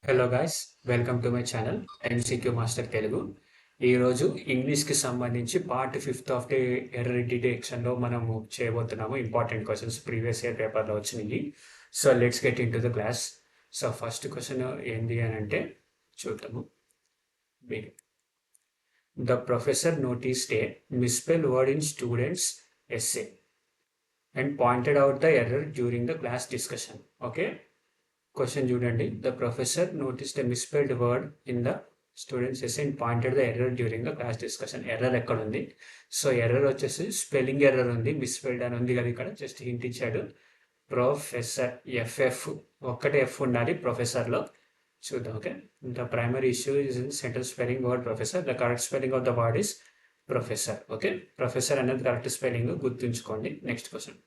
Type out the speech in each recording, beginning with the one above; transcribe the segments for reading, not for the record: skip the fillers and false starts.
Hello guys, welcome to my channel MCQ master Telugu. ఈరోజు ఇంగ్లీష్కి సంబంధించి part fifth of the error డిటెక్షన్లో మనము చేయబోతున్నాము. ఇంపార్టెంట్ క్వశ్చన్స్ ప్రీవియస్ ఇయర్ పేపర్లో వచ్చినాయి. So let's get into the class. So first question ఏంటి అని అంటే చూద్దాము. The professor noticed a misspell word in students essay and pointed out the error during the class discussion. Okay, question చూడండి. The professor noticed a misspelled word in the students essay and pointed the error during the class discussion. Error ఎక్కడ ఉంది? సో error వచ్చేసి spelling error ఉంది, misspelled అని ఉంది కదా, ఇక్కడ జస్ట్ హింట్ ఇచ్చాడు. ప్రొఫెసర్ ఎఫ్ఎఫ్ ఒక్కటే ఎఫ్ ఉండాలి ప్రొఫెసర్లో. చూద్దాం. Okay, the primary issue is in sentence spelling word professor. The correct spelling of the word is professor. Okay, professor అనేది కరెక్ట్ స్పెల్లింగ్ గుర్తుంచుకోండి. Next question.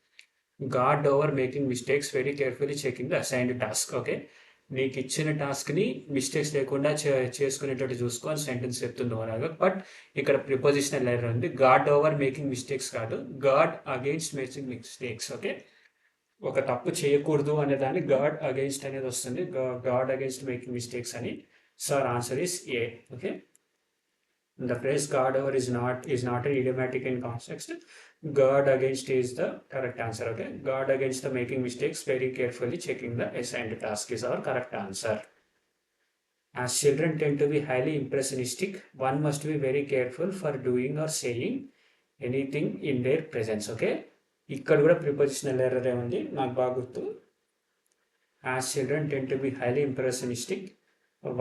Guard over making mistakes, very carefully checking the assigned task. Okay, నీకు ఇచ్చిన టాస్క్ని mistakes లేకుండా చేసుకునేటట్టు చూసుకో అని sentence చెప్తుంది ఓవరాల్గా. But ఇక్కడ ప్రిపోజిషనల్ ఎర్రర్ ఉంది. గార్డ్ ఓవర్ మేకింగ్ మిస్టేక్స్ కాదు, guard against making mistakes. Okay, ఒక తప్పు చేయకూడదు అనే దాన్ని గార్డ్ అగెయిన్స్ట్ అనేది వస్తుంది, గార్డ్ అగెయిన్స్ట్ మేకింగ్ మిస్టేక్స్ అని. So answer is A. Okay, the phrase guard over is not an idiomatic in context. Guard against is the correct answer. Okay, guard against the making mistakes, very carefully checking the assigned task is our correct answer. As children tend to be highly impressionistic, one must be very careful for doing or saying anything in their presence. Okay, ఇక్కడ కూడా prepositional error ఉంది, నాకు బాగా గుర్తు. As children tend to be highly impressionistic,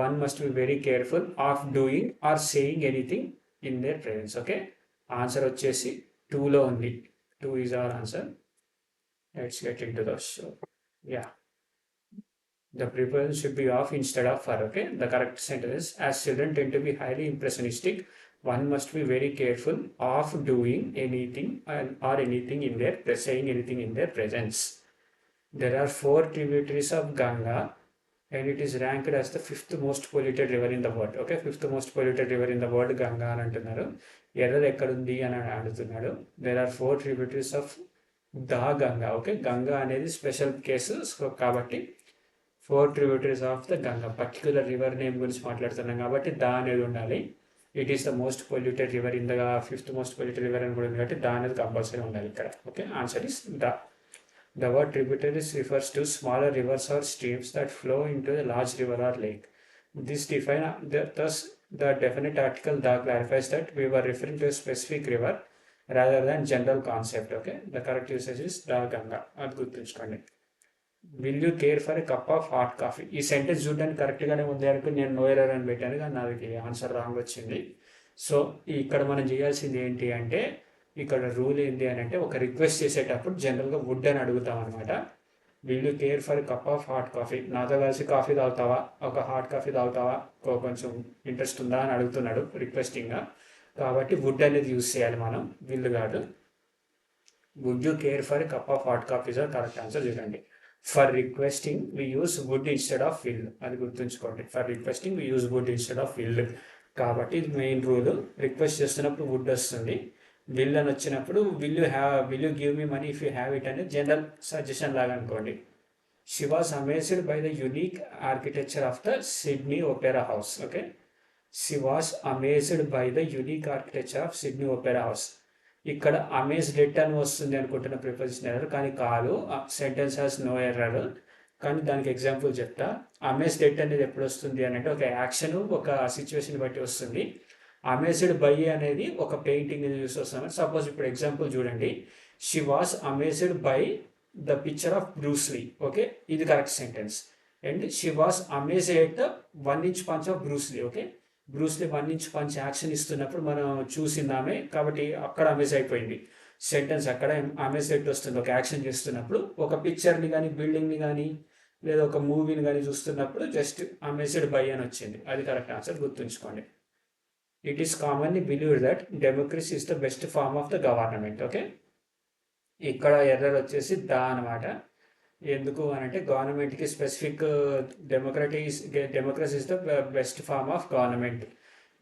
one must be very careful of doing or saying anything in their presence. Okay, answer వచ్చేసి 2లో ఉంది. 2 is our answer. Let's get into the show. Yeah, the preposition should be of instead of for. Okay, the correct sentence is, as children tend to be highly impressionistic, one must be very careful of doing anything or anything in their saying anything in their presence. There are 4 tributaries of Ganga and it is ranked as the 5th most polluted river in the world. Okay, 5th most polluted river in the world Ganga అని అంటున్నారు. Error ఎక్కడుంది అని అడుగుతున్నాడు. There are 4 tributaries of the Ganga. Okay, Ganga అనేది special case కాబట్టి 4 tributaries of the Ganga, particular river name గురించి మాట్లాడుతున్నాం కాబట్టి దా అనేది ఉండాలి. It is the most polluted river in the 5th most polluted river అని కూడా ఉంది కాబట్టి దా అనేది కంపల్సరీ ఉండాలి ఇక్కడ. Okay, answer is the. The word tributaries refers to smaller rivers or streams that flow into a large river or lake. Thus, the definite article da clarifies that we were referring to a specific river rather than general concept. Okay, the correct usage is da Ganga. అది గుర్తుంచుకోండి. Will you care for a cup of hot coffee? ఈ sentence చూడడానికి కరెక్ట్గానే ఉంది అనుకుని నేను no error అని పెట్టాను, కానీ నాది ఆన్సర్ రాంగ్ వచ్చింది. సో ఇక్కడ మనం చేయాల్సింది ఏంటి అంటే, ఇక్కడ రూల్ ఏంటి అని అంటే, ఒక రిక్వెస్ట్ చేసేటప్పుడు జనరల్గా వుడ్ అని అడుగుతాం అనమాట. Will you care for cup of hot coffee, నాతో కలిసి కాఫీ తాగుతావా, ఒక హాట్ కాఫీ తాగుతావా, కొంచెం ఇంట్రెస్ట్ ఉందా అని అడుగుతున్నాడు రిక్వెస్టింగ్గా. కాబట్టి వుడ్ అనేది యూజ్ చేయాలి మనం, విల్ కాదు. Would you care for cup of hot coffee sir correct answer. చూడండి, for requesting we use would instead of will, అది గుర్తుంచుకోండి. For requesting we use would instead of will. కాబట్టి ఇది మెయిన్ రూల్. రిక్వెస్ట్ చేస్తున్నప్పుడు would వస్తుంది, will అని వచ్చినప్పుడు will you give me money if you have it అనేది జనరల్ సజెషన్ లాగా అనుకోండి. She was amazed by the unique architecture of the Sydney opera house. Okay, she was amazed by the unique architecture of Sydney opera house. ఇక్కడ amazed at అని వస్తుంది అనుకుంటున్న preposition error, కానీ కాదు. Sentence has no error, కానీ దానికి example చెప్తా. Amazed at అనేది ఎప్పుడు వస్తుంది అని అంటే, ఒక యాక్షన్ ఒక సిచ్యువేషన్ బట్టి వస్తుంది. అమేజ్డ్ బై అనేది ఒక పెయింటింగ్ చూసి వస్తాం. సపోజ్ ఇప్పుడు ఎగ్జాంపుల్ చూడండి, she was amazed by the picture of Bruce Lee. Okay, ఇది correct sentence. And she was amazed at the 1 inch punch of Bruce Lee. Okay, Bruce Lee 1 inch punch action ఇస్తున్నప్పుడు మనం చూసిందామే కాబట్టి అక్కడ అమేజ్ అయిపోయింది సెంటెన్స్. అక్కడ అమేజ్ ఎట్ వస్తుంది ఒక యాక్షన్ చేస్తున్నప్పుడు. ఒక పిక్చర్ని కానీ బిల్డింగ్ని కానీ లేదా ఒక మూవీని కానీ చూస్తున్నప్పుడు జస్ట్ అమేజ్డ్ బై అని వచ్చింది, అది కరెక్ట్ ఆన్సర్, గుర్తుంచుకోండి. It is commonly believed that democracy is the best form of the government. Okay, ఇక్కడ ఎర్రర్ వచ్చేసి దా అనమాట. ఎందుకు అని అంటే, గవర్నమెంట్కి specific democracy is the best form of government.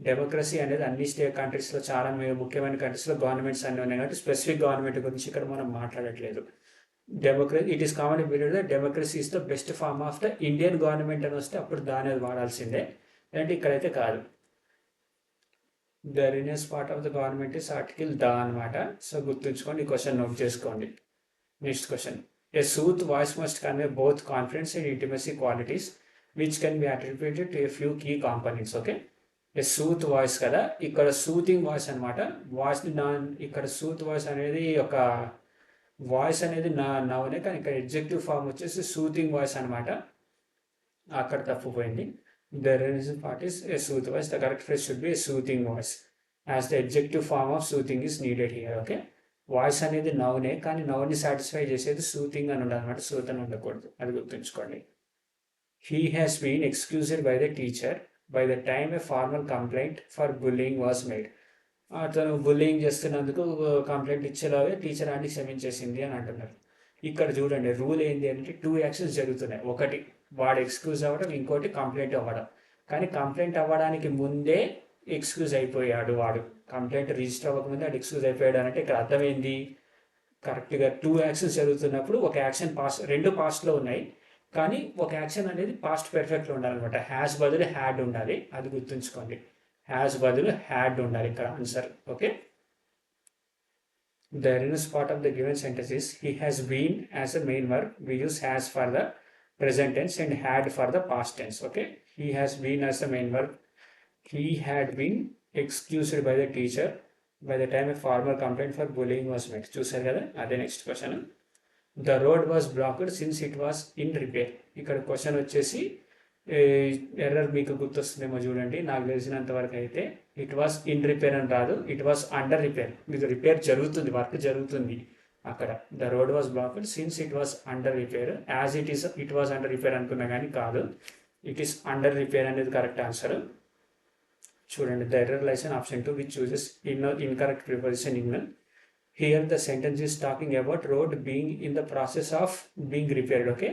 Democracy అనేది అన్ని కంట్రీస్లో, చాలా ముఖ్యమైన కంట్రీస్లో గవర్నమెంట్స్ అన్నీ ఉన్నాయి కాబట్టి స్పెసిఫిక్ గవర్నమెంట్ గురించి ఇక్కడ మనం మాట్లాడట్లేదు. Democracy it is common period democracy is the best form of the Indian government అని వస్తే అప్పుడు దాని అది వాడాల్సిందే, అంటే ఇక్కడైతే కాదు. ద రినెస్ part of the government is article the అనమాట. సో గుర్తుంచుకోండి, ఈ క్వశ్చన్ నోట్ చేసుకోండి. Next question, a soothe voice must convey both confidence and intimacy qualities which can be attributed to a few key components. Okay, a soothe voice కదా, ఇక్కడ soothing voice అనమాట. వాయిస్ని ఇక్కడ సూత్ voice అనేది ఒక వాయిస్ అనేది నవనే, కానీ ఇక్కడ ఎడ్జెక్టివ్ ఫామ్ వచ్చేసి సూతింగ్ వాయిస్ అనమాట. అక్కడ తప్పుపోయింది. The reason part is a soothe voice. The correct phrase should be a soothing voice as the adjective form of soothing is needed here. Okay, voice అనేది నవ్వునే, కానీ నవ్వుని సాటిస్ఫై చేసేది soothing అని ఉండాలన్నమాట, సూత్ అని ఉండకూడదు, అది గుర్తుంచుకోండి. He has been excused by the teacher by the time a formal complaint for bullying was made. అతను బుల్లింగ్ చేస్తున్నందుకు కంప్లైంట్ ఇచ్చేలాగే టీచర్ ఆంటీ క్షమించేసింది అని అంటున్నారు. ఇక్కడ చూడండి, రూల్ ఏంటి అంటే 2 యాక్షన్స్ జరుగుతున్నాయి. ఒకటి వాడు ఎక్స్క్యూజ్ అవ్వడం, ఇంకోటి కంప్లైంట్ అవ్వడం. కానీ కంప్లైంట్ అవ్వడానికి ముందే ఎక్స్క్యూజ్ అయిపోయాడు వాడు. కంప్లైంట్ రిజిస్టర్ అవ్వకముందే వాడు ఎక్స్క్యూజ్ అయిపోయాడు అంటే ఇక్కడ అర్థమైంది, కరెక్ట్గా 2 యాక్షన్స్ జరుగుతున్నప్పుడు ఒక యాక్షన్ పాస్ట్, 2 పాస్ట్లో ఉన్నాయి, కానీ ఒక యాక్షన్ అనేది పాస్ట్ పెర్ఫెక్ట్లో ఉండాలన్నమాట. హ్యాస్ బదులు హ్యాడ్ ఉండాలి, అది గుర్తుంచుకోండి. హ్యాస్ బదులు హ్యాడ్ ఉండాలి ఇక్కడ answer. Okay, the erroneous part of the given sentence is he has been as a main verb. We use has for the present tense and had for the past tense. Okay, he has been as the main verb. He had been excused by the teacher by the time a formal complaint for bullying was made. చూసారు కదా, అదే next question. The road was blocked since it was in repair. ఇక్కడ question వచ్చేసి error మీకు గుర్తొస్తుందేమో చూడండి. నాకు తెలిసినంత వరకు అయితే ఇట్ వాస్ ఇన్ రిపేర్ అని రాదు, ఇట్ వాస్ అండర్ రిపేర్. మీకు రిపేర్ జరుగుతుంది, వర్క్ జరుగుతుంది అక్కడ. The road was blocked since it was under repair. As it was under repair అనుకున్నా కానీ కాదు, ఇట్ ఈస్ అండర్ రిపేర్ అనేది కరెక్ట్ ఆన్సర్. చూడండి, the error lies in option 2 which chooses incorrect preposition in. Here the sentence is talking about road being in the process of being repaired. Okay,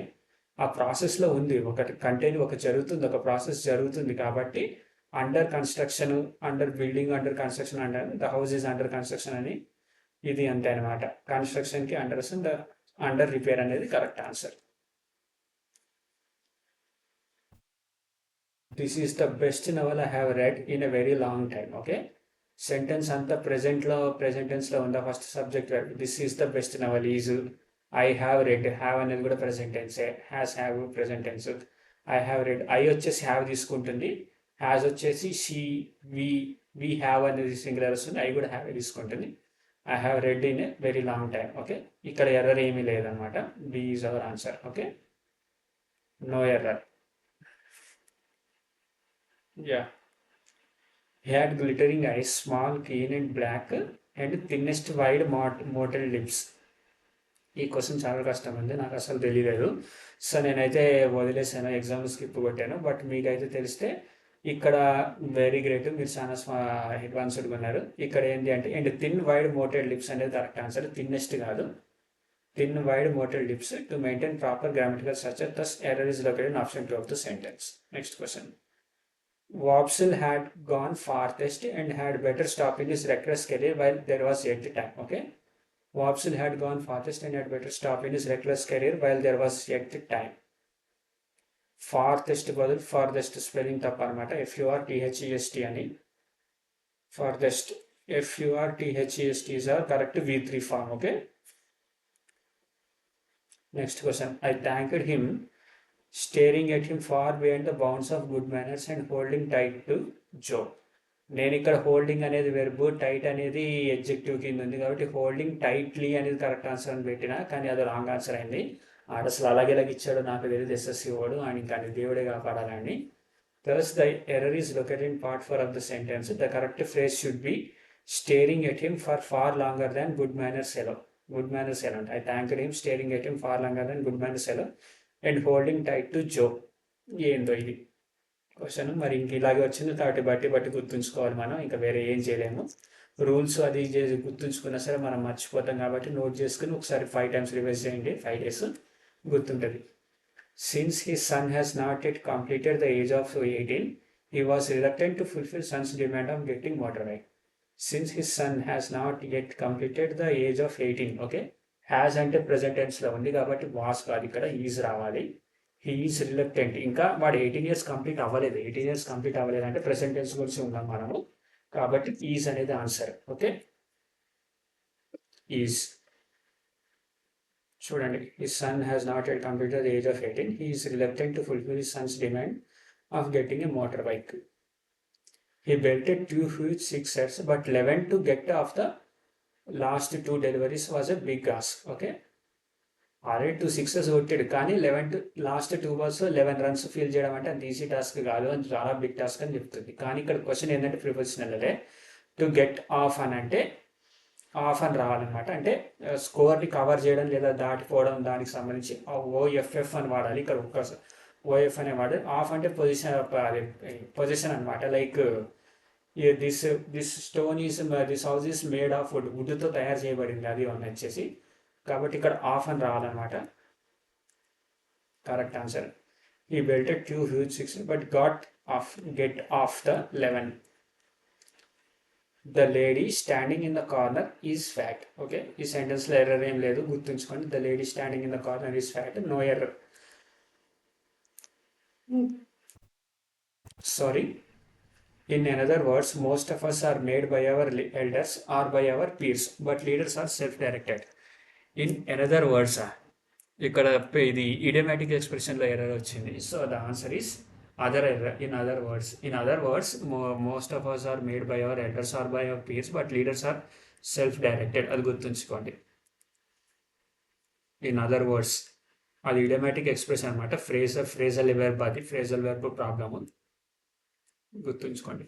ఆ ప్రాసెస్లో ఉంది, ఒకటి content ఒక జరుగుతుంది, ఒక process జరుగుతుంది కాబట్టి under construction, under building, under construction, under the house is under construction అని ఇది అంతే అనమాట. కన్స్ట్రక్షన్కి అండర్ రిపేర్ అనేది correct answer. This is the best novel I have read in a very long time. Okay, sentence అంతా present టెన్స్లో ఉందా, first subject verb. This is the best novel is, I have read, have అనేది కూడా present టెన్సే, has have present tense. I have read, I వచ్చేసి have తీసుకుంటుంది, has వచ్చేసి she, we have అనేది సింగులర్ వస్తుంది, ఐ కూడా హ్యావ్ తీసుకుంటుంది. I have read in a very long time. Okay, ఇక్కడ ఎర్రర్ ఏమీ లేదనమాట. B is our answer. Okay, no error. Yeah, he had glittering eyes, small, keen and black and thinnest wide mottled lips. ఈ question చాలా కష్టం ఉంది, నాకు అసలు తెలియలేదు. సో నేనైతే వదిలేసాను, ఎగ్జామ్ స్కిప్ కొట్టాను. బట్ మీకైతే తెలిస్తే ఇక్కడ వెరీ గ్రేట్, మీరు చాలా అడ్వాన్స్డ్గా ఉన్నారు. ఇక్కడ ఏంటి అంటే and thin wide mottled lips అనేది కరెక్ట్ ఆన్సర్, థిన్నెస్ట్ కాదు. Thin wide mottled lips to maintain proper grammatical structure, thus error is located in option 2 of the sentence. Next question. Wopsle had gone farthest and had better stop in his reckless career while there was yet time. Okay, Wopsle had gone farthest and had better stop in his reckless career while there was yet time. Farthest బదులు farthest spelling తప్ప అనమాట, FURTHEST అని. farthest FURTHEST is our correct V3 form. Okay, next question. I thanked him, staring at him far beyond the bounds of good manners and holding tight to Joe. నేను ఇక్కడ holding అనేది verb, tight అనేది adjective కింద ఉంది కాబట్టి holding tightly అనేది correct answer అని పెట్టినా, కానీ అది రాంగ్ ఆన్సర్ అయింది. ఆడ అసలు అలాగేలాగా ఇచ్చాడు నాకు తెలియదు, ఎస్ఎస్సి వాడు అని, కానీ దేవుడే కాపాడాలని. Thus the error is located in part 4 of the sentence. The correct phrase should be staring at him for far longer than good manners alone. Good manners alone. I thanked him, staring at him far longer than good manners alone and holding tight to jaw. ఏందో ఇది question, మరి ఇంక ఇలాగే వచ్చింది కాబట్టి బట్టి గుర్తుంచుకోవాలి మనం, ఇంకా వేరే ఏం చేయలేము. రూల్స్ అది గుర్తుంచుకున్నా సరే మనం మర్చిపోతాం కాబట్టి నోట్ చేసుకుని ఒకసారి 5 times రివైజ్ చేయండి, 5 days గుర్తుంటుంది. Since his son has not at completed the age of 18, he was reluctant to fulfil Sons demand of getting motor bike. Since his son has not at completed the age of 18. Okay, has అంటే present టెన్స్లో ఉంది కాబట్టి was కాదు, ఇక్కడ is రావాలి. He is reluctant. ఇంకా వాడు 18 years complete అవ్వలేదు. 18 years complete అవ్వలేదు అంటే ప్రెసెంట్ టెన్స్ గురించి ఉన్నాం మనము, కాబట్టి ఈజ్ అనేది ఆన్సర్. Okay, is. చూడండి, his son has not at completed the age of 18. He is reluctant to fulfil his son's demand of getting a motor bike. He belted 2 huge success, but 11 to get off the last 2 deliveries was a big ask. Okay, already 2 6 కొట్టాడు, కానీ 11 to last 2 balls 11 runs feel చేయడం అంటే అంత easy task కాదు, అని చాలా big task అని చెప్తుంది. కానీ ఇక్కడ క్వశ్చన్ ఏంటంటే ప్రిపోజిషనల్ టు గెట్ ఆఫ్ అని అంటే ఆఫ్ అని రావాలన్నమాట. అంటే స్కోర్ని కవర్ చేయడం లేదా దాటిపోవడం, దానికి సంబంధించి ఓఎఫ్ఎఫ్ అని వాడాలి. ఇక్కడ ఒక్క ఓఎఫ్ అనే వాడు. ఆఫ్ అంటే పొజిషన్ అనమాట. Like this stone is this house is made of wood, వుడ్తో తయారు చేయబడింది అది అని వచ్చేసి, కాబట్టి ఇక్కడ ఆఫ్ అని రావాలన్నమాట. Correct answer. He belted 2 huge sixes but get off the 11. The lady standing in the corner is fat. Okay, ఈ సెంటెన్స్లో ఎర్రర్ ఏం లేదు, గుర్తుంచుకోండి. The lady standing in the corner is fat, no error. Sorry. In other words, most of us are made by our elders or by our peers, but leaders are self-directed. In another words, ఇక్కడ ఇది idiomatic ఎక్స్ప్రెషన్లో error వచ్చింది. So the answer is other error. In other words most of us are made by our elders or by our peers, but leaders are self directed. అది గుర్తుంచుకోండి. In other words అది idiomatic expression అనమాట. Phrasal verb, అది phrasal verb problem, గుర్తుంచుకోండి.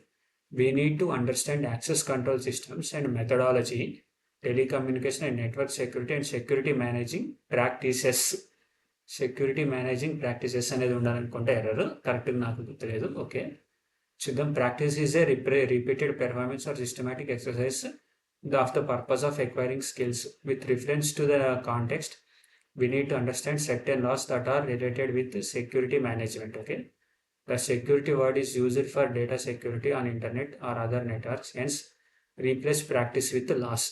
We need to understand access control systems and methodology, telecommunication and network security and security managing practices అనేది ఉండాలనుకుంటే error. కరెక్ట్గా నాకు గుర్తులేదు. ఓకే, చూద్దాం. Practice is a repeated performance or systematic exercise of the purpose of acquiring skills with reference to the context. We need to understand certain laws that are related with security management. Okay, the security word is used for data security on internet or other networks, hence replace practice with laws.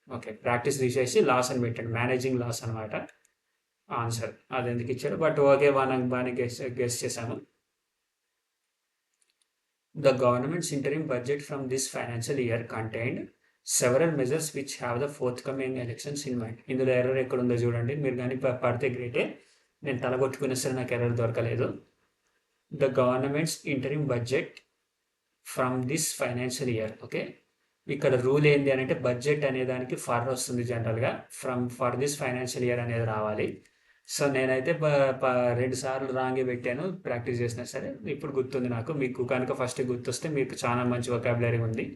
Okay, practice తీసేసి loss అని పెట్టండి, managing loss అనమాట answer. అది ఎందుకు ఇచ్చాడు, but okay, బాగా guess చేశాము. The government's interim budget from this financial year contained several measures which have the forthcoming elections in mind. ఇందులో ఎర్రర్ ఎక్కడ ఉందో చూడండి. మీరు కానీ పడితే గ్రేటే, నేను తలగొట్టుకునే సరే నాకు ఎర్రర్ దొరకలేదు. The governments interim budget from this financial year. Okay, ఇక్కడ రూల్ ఏంటి అని అంటే బడ్జెట్ అనే దానికి ఫర్ వస్తుంది జనరల్గా, ఫర్ దిస్ ఫైనాన్షియల్ ఇయర్ అనేది రావాలి. సో నేనైతే 2 సార్లు రాంగే పెట్టాను, ప్రాక్టీస్ చేసినా సరే ఇప్పుడు గుర్తుంది నాకు. మీకు కనుక ఫస్ట్ గుర్తొస్తే మీకు చాలా మంచి వొకాబులరీ ఉంది,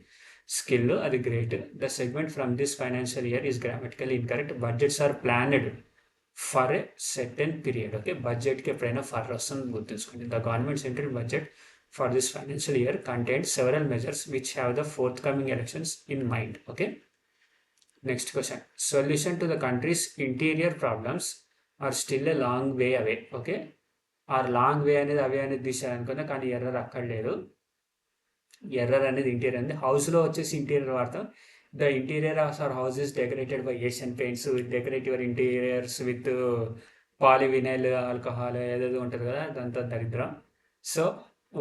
స్కిల్, అది great. The segment from this financial year is grammatical incorrect. Budgets are planned for a certain period. Okay, బడ్జెట్కి ఎప్పుడైనా ఫర్ వస్తుంది గుర్తుంచుకోండి. The government central budget for this financial year contain several measures which have the forthcoming elections in mind. Okay, next question. Solution to the country's interior problems are still a long way away. Okay, are long way అనేది away అనేది తీసారనుకున్నా, కానీ error అక్కడ లేదు. Error అనేది interior అనేది. హౌస్లో వచ్చేసి interior వాడతాం. The interior of our house is decorated by Asian paints with decorative interiors with polyvinyl alcohol ఏదేదో ఉంటుంది కదా, అదంతా దరిద్రం. సో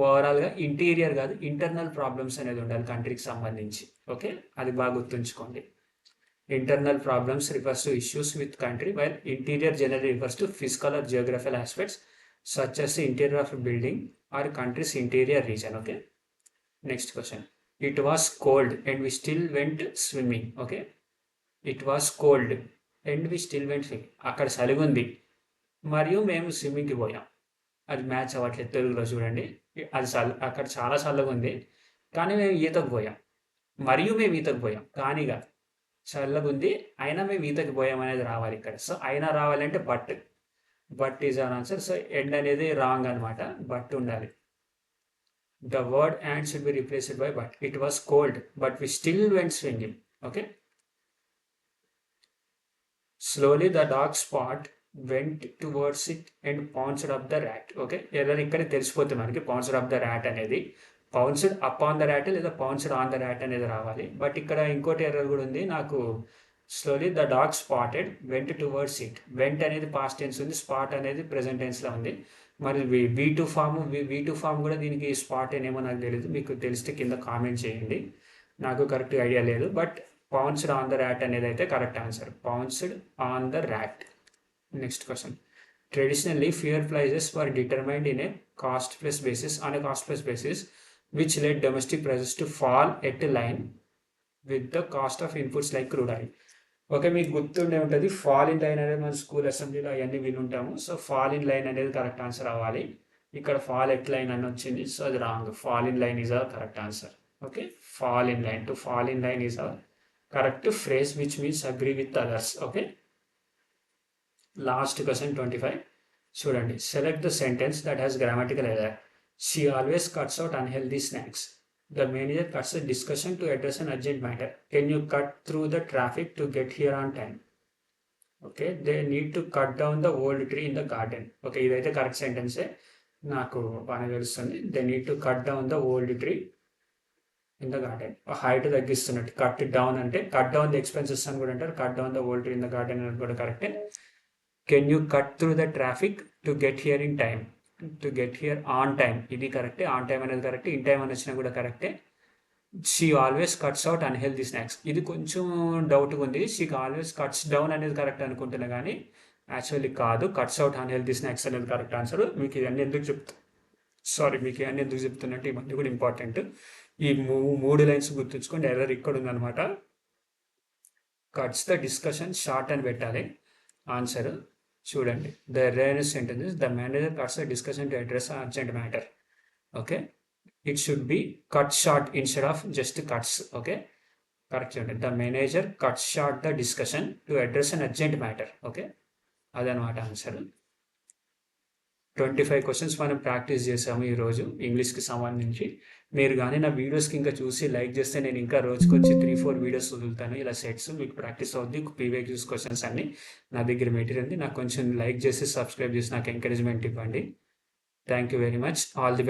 ఓవరాల్గా ఇంటీరియర్ కాదు, ఇంటర్నల్ ప్రాబ్లమ్స్ అనేది ఉండాలి కంట్రీకి సంబంధించి. ఓకే, అది బాగా గుర్తుంచుకోండి. Internal problems refers to issues with country, while interior general refers to physical or geographical aspects such as interior of building or countries interior region. Okay, next question. It was cold and we still went swimming. Okay, it was cold and we still went swimming. అక్కడ చలిగుంది మరియు మేము స్విమ్మింగ్కి పోయాం. అది match అవ్వట్లేదు తెలుగులో చూడండి. అది అక్కడ చాలా చల్లగా ఉంది కానీ మేము ఈతకు పోయాం, మరియు మేము ఈతకు పోయాం కానీగా. చల్లగా ఉంది అయినా మేము ఈతకి పోయాం అనేది రావాలి ఇక్కడ. సో అయినా రావాలంటే but is our answer. So and అనేది రాంగ్ అనమాట, బట్ ఉండాలి. The word and should be replaced by but. It was cold, but we still went swimming. Okay. Slowly the dog Spot went towards it and pounced up the rat. Okay. Error ఇక్కడ తెలిసిపోతుంది మనకి. pounced up the rat అనేది pounced upon the rat లేదా pounced on the rat అనేది రావాలి. But ఇక్కడ ఇంకోటి error కూడా ఉంది నాకు. Slowly the dog spotted vent towards it. Vent అనేది పాస్ట్ టెన్స్ ఉంది, స్పాట్ అనేది ప్రెసెంట్ టెన్స్లో ఉంది. మరి V2 ఫామ్ కూడా దీనికి స్పాట్ ఏమో నాకు తెలియదు, మీకు తెలిస్తే కింద కామెంట్ చేయండి, నాకు కరెక్ట్ ఐడియా లేదు. But pounced on the rat అనేది అయితే correct answer, pounced on the rat. Next question. Traditionally, fuel prices were determined in a cost plus basis, which led domestic prices to fall at a line with the cost of inputs like crude oil. Okay, మీకు గుర్తుండే ఉంటుంది fall in line అనేది మన school అసెంబ్లీలో అవన్నీ వినుంటాము. So fall in line అనేది correct answer అవ్వాలి. ఇక్కడ ఫాల్ ఎట్ లైన్ అని వచ్చింది, సో అది wrong. Fall in line is our correct answer. Okay, fall in line, to fall in line is our correct phrase which means agree with others. Okay, last question 25 చూడండి. Select the sentence that has grammatical error. She always cuts out unhealthy snacks. The manager cuts the discussion to address an urgent matter. Can you cut through the traffic to get here on time. Okay, they need to cut down the old tree in the garden. Okay, ఇదైతే correct సెంటెన్సే, నాకు బాగా తెలుస్తుంది. They need to cut down the old tree in the garden. Height తగ్గిస్తున్నట్టు, cut down అంటే cut down the expenses అని కూడా అంటారు. Cut down the old tree in the garden అని కూడా కరెక్టే. Can you cut through the traffic to get here in time, to get here on time, ఇది కరెక్టే. ఆన్ టైమ్ అనేది కరెక్ట్, ఇన్ టైమ్ అని వచ్చినా కూడా కరెక్టే. She always cuts out unhealthy snacks, ఇది కొంచెం డౌట్గా ఉంది. షీ ఆల్వేస్ కట్స్ డౌన్ అనేది కరెక్ట్ అనుకుంటున్నా, కానీ యాక్చువల్లీ కాదు. కట్స్ అవుట్ అన్హెల్దీ స్నాక్స్ అనేది కరెక్ట్ ఆన్సర్. మీకు ఇవన్నీ ఎందుకు చెప్తున్నట్టు ఇవన్నీ కూడా ఇంపార్టెంట్. ఈ మూడు లైన్స్ గుర్తుంచుకోండి. ఎర్రర్ ఇక్కడ ఉందన్నమాట. కట్స్ ద డిస్కషన్ షార్ట్ అని పెట్టాలి ఆన్సర్. చూడండి, the error sentence the manager cuts the discussion to address urgent matter. Okay, it should be cut short instead of just cuts. Okay, correct చూడండి. The manager cut short the discussion to address an urgent matter. Okay, అదనమాట answer. 25 questions మనం practice చేసాము ఈరోజు ఇంగ్లీష్కి సంబంధించి. మీరు కానీ నా వీడియోస్కి ఇంకా చూసి లైక్ చేస్తే నేను ఇంకా రోజుకొచ్చి 3-4 వీడియోస్ వదులుతాను ఇలా సెట్స్, మీకు ప్రాక్టీస్ అవుద్ది. PYQs క్వశ్చన్స్ అన్ని నా దగ్గర మెటీరియల్ ఉంది. నాకు కొంచెం లైక్ చేసి సబ్స్క్రైబ్ చేసి నాకు ఎంకరేజ్మెంట్ ఇవ్వండి. Thank you very much. All the best.